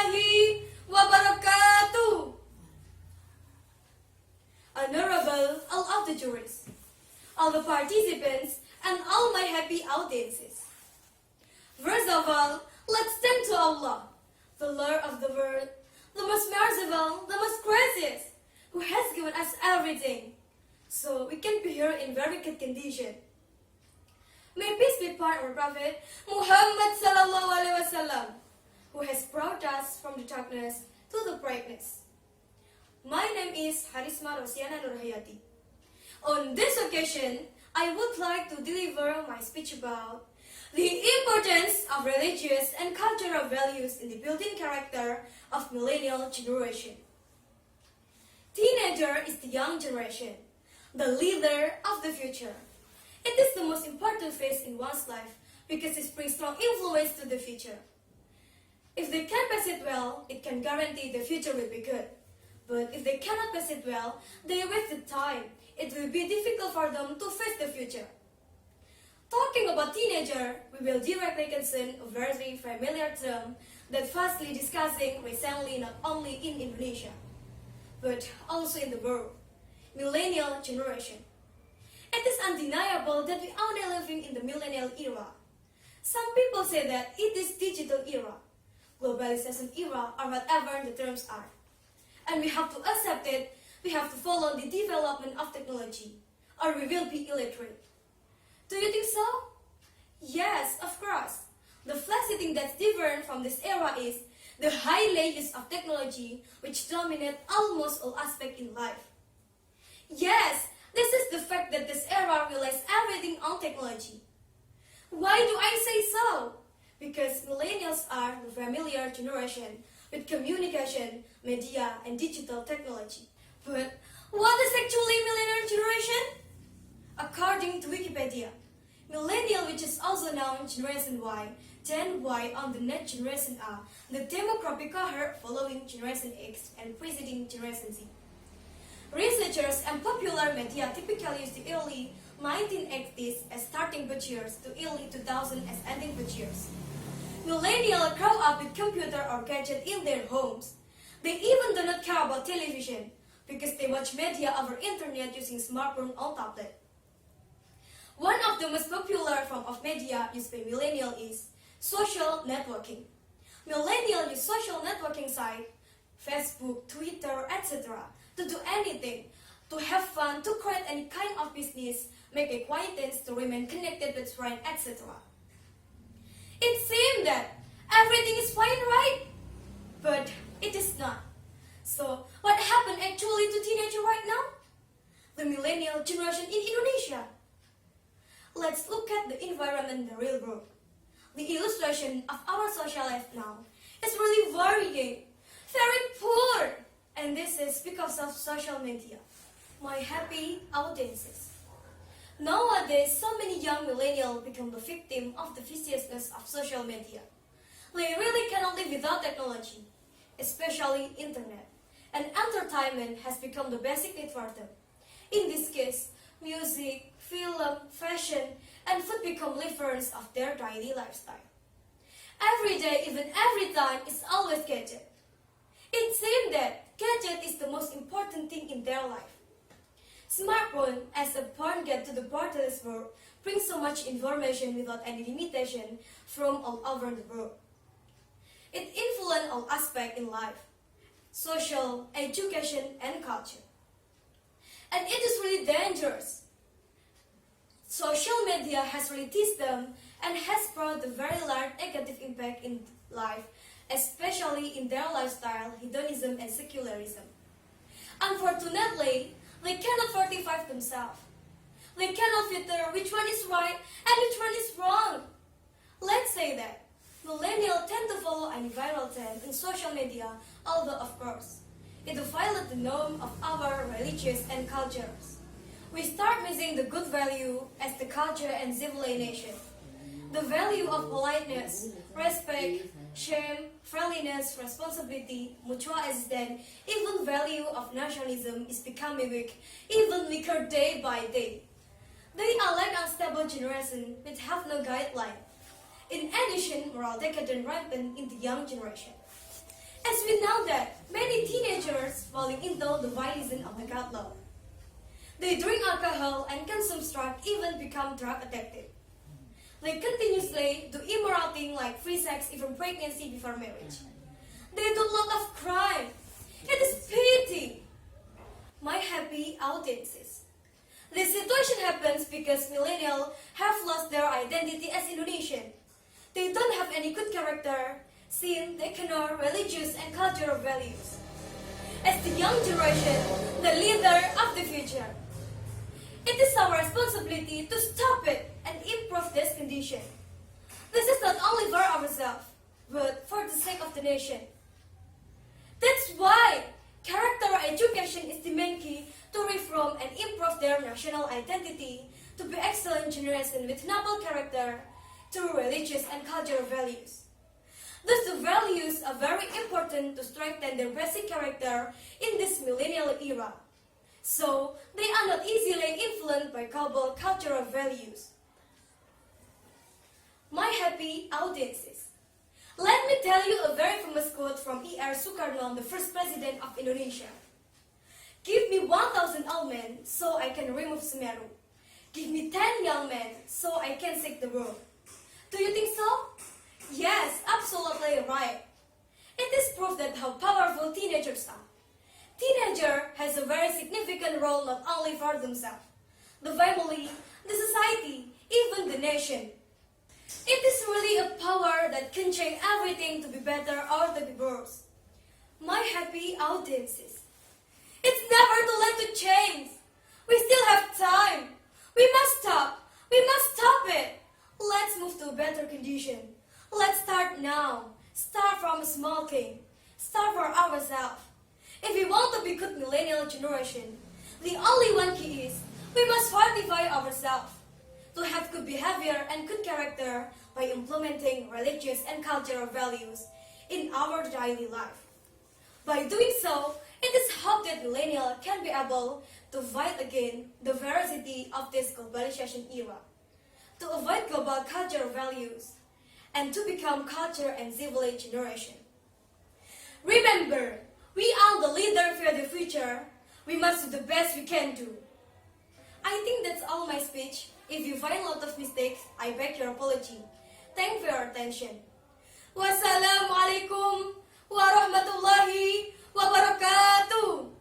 warahmatullahi wabarakatuh. Honorable all of the jurors, all the participants, and all my happy audiences. First of all, let's thank to Allah, the Lord of the world, the most merciful, the most gracious, who has given us everything, so we can be here in very good condition. May peace be upon our Prophet Muhammad sallallahu alaihi wasallam, who has brought us from the darkness to the brightness. My name is Kharisma Nurhayati. On this occasion, I would like to deliver my speech about the importance of religious and cultural values in the building character of millennial generation. Teenager is the young generation, the leader of the future. It is the most important phase in one's life because it brings strong influence to the future. If they can pass it well, it can guarantee the future will be good. But if they cannot pass it well, they waste the time. It will be difficult for them to face the future. Talking about teenager, we will directly concern a very familiar term that vastly discussing recently not only in Indonesia, but also in the world, millennial generation. It is undeniable that we are now living in the millennial era. Some people say that it is digital era, globalization era, or whatever the terms are. And we have to accept it, we have to follow the development of technology, or we will be illiterate. Do you think so? Yes, of course. The flashy thing that's different from this era is the high use of technology which dominate almost all aspects in life. Yes, this is the fact that this era relies everything on technology. Why do I say so? Because millennials are the familiar generation with communication, media, and digital technology. But what is actually millennial generation? According to Wikipedia, millennial, which is also known Generation Y, Gen Y on the next Generation A, the demographic cohort following Generation X and preceding Generation Z. Researchers and popular media typically use the early 1980s as starting birth years to early 2000 as ending birth years. Millennials grow up with computer or gadget in their homes. They even do not care about television because they watch media over internet using smartphone or tablet. One of the most popular form of media used by millennials is social networking. Millennials use social networking sites, Facebook, Twitter, etc. to do anything, to have fun, to create any kind of business, make acquaintance, to remain connected with friends, etc. It seems that everything is fine, right? But it is not. So, what happened actually to teenagers right now? The millennial generation in Indonesia. Let's look at the environment in the real world. The illustration of our social life now is really worrying, very poor. And this is because of social media. My happy audiences. Nowadays, so many young millennials become the victim of the viciousness of social media. They really cannot live without technology, especially internet. And entertainment has become the basic need for them. In this case, music, film, fashion, and food become livers of their daily lifestyle. Every day, even every time, it's always gadget. It seems that gadget is the most important thing in their life. Smartphone, as a porn get to the borderless world, brings so much information without any limitation from all over the world. It influences all aspects in life, social, education, and culture. And it is really dangerous. Social media has really teased them and has brought a very large negative impact in life, especially in their lifestyle, hedonism, and secularism. Unfortunately, they cannot fortify themselves. They cannot filter which one is right and which one is wrong. Let's say that millennials tend to follow any viral trend in social media, although of course, it violates the norm of our religious and cultures. We start missing the good value as the culture and civilization. The value of politeness, respect, shame, friendliness, responsibility, mutual assistance, even value of nationalism is becoming weak, even weaker day by day. They are like unstable generation which have no guideline. In addition, moral decadence rampant in the young generation. As we know that many teenagers falling into the violation of the God law. They drink alcohol and consume drugs, even become drug addicted. They continuously do immoral things like free sex, even pregnancy before marriage. They do a lot of crime. It is pity. My happy audiences. This situation happens because millennials have lost their identity as Indonesian. They don't have any good character, since they ignore religious and cultural values. As the young generation, the leader of the future, it is our responsibility to stop it and improve this condition. This is not only for ourselves, but for the sake of the nation. That's why character education is the main key to reform and improve their national identity to be excellent generation with noble character through religious and cultural values. Thus, the values are very important to strengthen their basic character in this millennial era. So, they are not easily influenced by global cultural values. My happy audiences. Let me tell you a very famous quote from E.R. Soekarno, the first president of Indonesia. Give me 1,000 old men so I can remove Semeru. Give me 10 young men so I can shake the world. Do you think so? Yes, absolutely right. It is proof that how powerful teenagers are. Teenager has a very significant role not only for themselves, the family, the society, even the nation. It is really a power that can change everything to be better or to be worse. My happy audiences. It's never too late to change. We still have time. We must stop. We must stop it. Let's move to a better condition. Let's start now. Start from a small thing. Start for ourselves. If we want to be good millennial generation, the only one key is we must fortify ourselves to have good behavior and good character by implementing religious and cultural values in our daily life. By doing so, it is hoped that millennials can be able to fight against the veracity of this globalization era, to avoid global cultural values, and to become culture and civilized generation. Remember, we are the leader for the future. We must do the best we can do. I think that's all my speech. If you find a lot of mistakes, I beg your apology. Thanks for your attention. Wassalamualaikum warahmatullahi wabarakatuh.